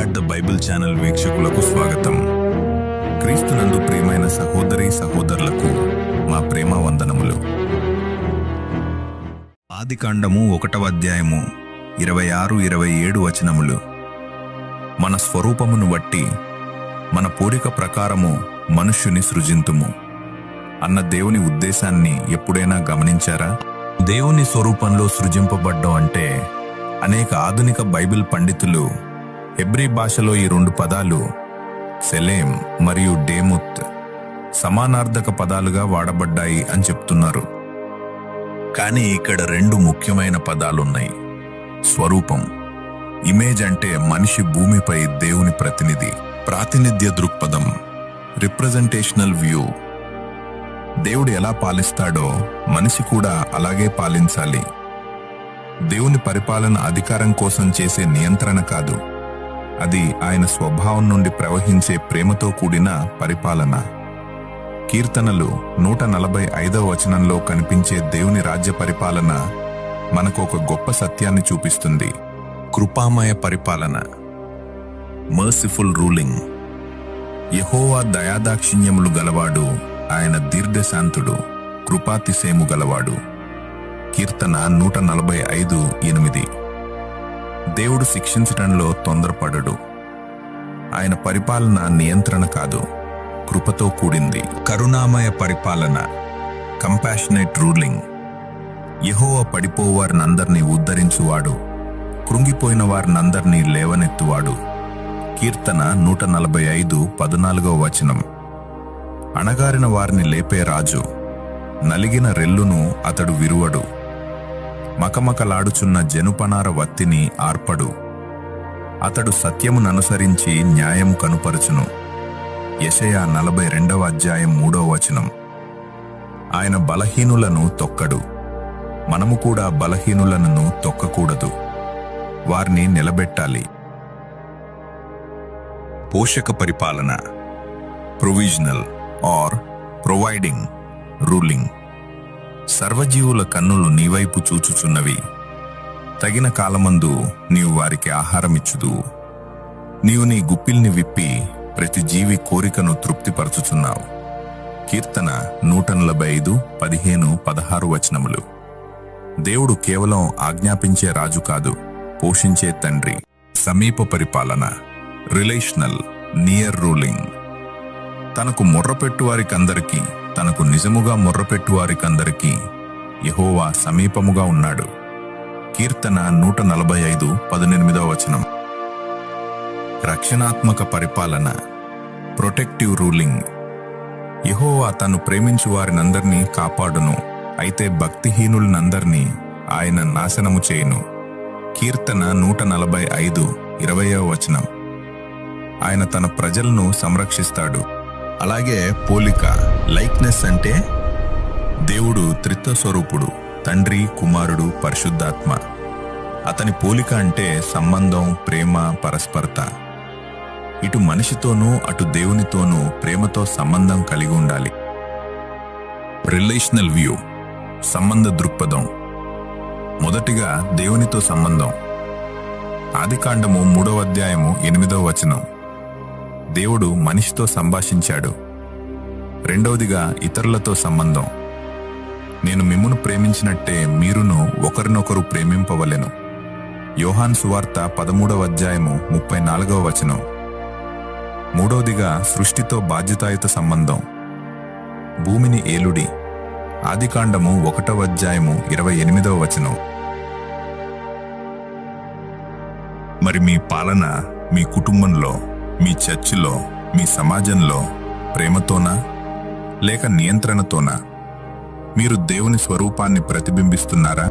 God the Bible channel వీక్షకులకు స్వాగతం. క్రీస్తునందు ప్రియమైన సహోదరీ సహోదరులకు మా ప్రేమ వందనములు. ఆదికాండము 1వ అధ్యాయము 26-27 వచనములు. మన స్వరూపమును బట్టి మన పోలిక ప్రకారము మనుష్యుని సృజింతుము అన్న దేవుని ఉద్దేశాన్ని ఎప్పుడైనా గమనించారా? దేవుని స్వరూపంలో సృజింపబడ్డం అంటే అనేక ఆధునిక బైబిల్ పండితులు హెబ్రీ భాషలో ఈ 2 పదాలు సెలేం మరియు డేముత్ సమానార్థక పదాలుగా వాడబడ్డాయి అని చెప్తున్నారు. కానీ ఇక్కడ 2 ముఖ్యమైన పదాలున్నాయి. స్వరూపం, ఇమేజ్ అంటే మనిషి భూమిపై దేవుని ప్రతినిధి, ప్రాతినిధ్య దృక్పథం, రిప్రజెంటేషనల్ వ్యూ. దేవుడు ఎలా పాలిస్తాడో మనిషి కూడా అలాగే పాలించాలి. దేవుని పరిపాలన అధికారం కోసం చేసే నియంత్రణ కాదు, అది ఆయన స్వభావం నుండి ప్రవహించే ప్రేమతో కూడిన పరిపాలన. కీర్తనలు 145వ వచనంలో కనిపించే దేవుని రాజ్య పరిపాలన మనకు ఒక గొప్ప సత్యాన్ని చూపిస్తుంది. కృపామయ పరిపాలన, మర్సిఫుల్ రూలింగ్. యెహోవా దయాదాక్షిణ్యములు గలవాడు, ఆయన దీర్ఘశాంతుడు, కృపాతిశయము గలవాడు. కీర్తన 145:8. దేవుడు శిక్షించటంలో తొందరపడడు. ఆయన పరిపాలన నియంత్రణ కాదు, కృపతో కూడింది. కరుణామయ పరిపాలన, కంపాషనేట్ రూలింగ్. యెహోవా పడిపోవారినందరినీ ఉద్ధరించువాడు, కృంగిపోయిన వారినందరినీ లేవనెత్తువాడు. కీర్తన 145:14 వచనం. అణగారిన వారిని లేపే రాజు, నలిగిన రెల్లును అతడు విరువడు. మకమకలాడుచున్న జనుపనార వత్తిని ఆర్పడు. అతడు సత్యముననుసరించి న్యాయము కనుపరచును. యెషయా 42వ అధ్యాయం 3వ వచనం. ఆయన బలహీనులను తొక్కడు, మనము కూడా బలహీనులను తొక్కకూడదు, వారిని నిలబెట్టాలి. పోషక పరిపాలన, ప్రొవిజనల్ ఆర్ ప్రొవైడింగ్ రూలింగ్. సర్వజీవుల కన్నులు నీవైపు చూచుచున్నవి, తగిన కాలమందు నీవు వారికి ఆహారమిచ్చుదువు. నీవు నీ గుప్పిల్ని విప్పి ప్రతి జీవి కోరికను తృప్తిపరచుచున్నావు. కీర్తన 145:15-16 వచనములు. దేవుడు కేవలం ఆజ్ఞాపించే రాజు కాదు, పోషించే తండ్రి. సమీప పరిపాలన, రిలేషనల్ నియర్ రూలింగ్. తనకు మొర్రపెట్టువారికందరికీ, తనకు నిజముగా మొర్రపెట్టువారికందరికీ యెహోవా సమీపముగా ఉన్నాడు. కీర్తన 145:18 వచనం. రక్షణాత్మక పరిపాలన, ప్రొటెక్టివ్ రూలింగ్. యెహోవా తను ప్రేమించు వారినందరినీ కాపాడును, అయితే భక్తిహీనులనందరినీ ఆయన నాశనము చేయును. కీర్తన 145:20 వచనం. ఆయన తన ప్రజలను సంరక్షిస్తాడు. అలాగే పోలిక, లైక్నెస్ అంటే దేవుడు త్రిత్వ స్వరూపుడు, తండ్రి, కుమారుడు, పరిశుద్ధాత్మ. అతని పోలిక అంటే సంబంధం, ప్రేమ, పరస్పరత. ఇటు మనిషితోనూ అటు దేవునితోనూ ప్రేమతో సంబంధం కలిగి ఉండాలి. రిలేషనల్ వ్యూ, సంబంధ దృక్పథం. మొదటిగా దేవునితో సంబంధం. ఆదికాండము 3వ అధ్యాయము 8వ వచనం. దేవుడు మనిషితో సంభాషించాడు. రెండవదిగా ఇతరులతో సంబంధం. నేను మిమ్మును ప్రేమించినట్టే మీరును ఒకరినొకరు ప్రేమింపవలెను. యోహాను సువార్త 13వ అధ్యాయము 34వ వచనం. మూడవదిగా సృష్టితో బాధ్యతాయుత సంబంధం. భూమిని ఏలుడి. ఆదికాండము 1వ అధ్యాయము 28వ వచనం. మరి మీ పాలన మీ కుటుంబంలో, మీ చర్చిలో, మీ సమాజంలో ప్రేమతోనా లేక నియంత్రణతోనా? మీరు దేవుని స్వరూపాన్ని ప్రతిబింబిస్తున్నారా?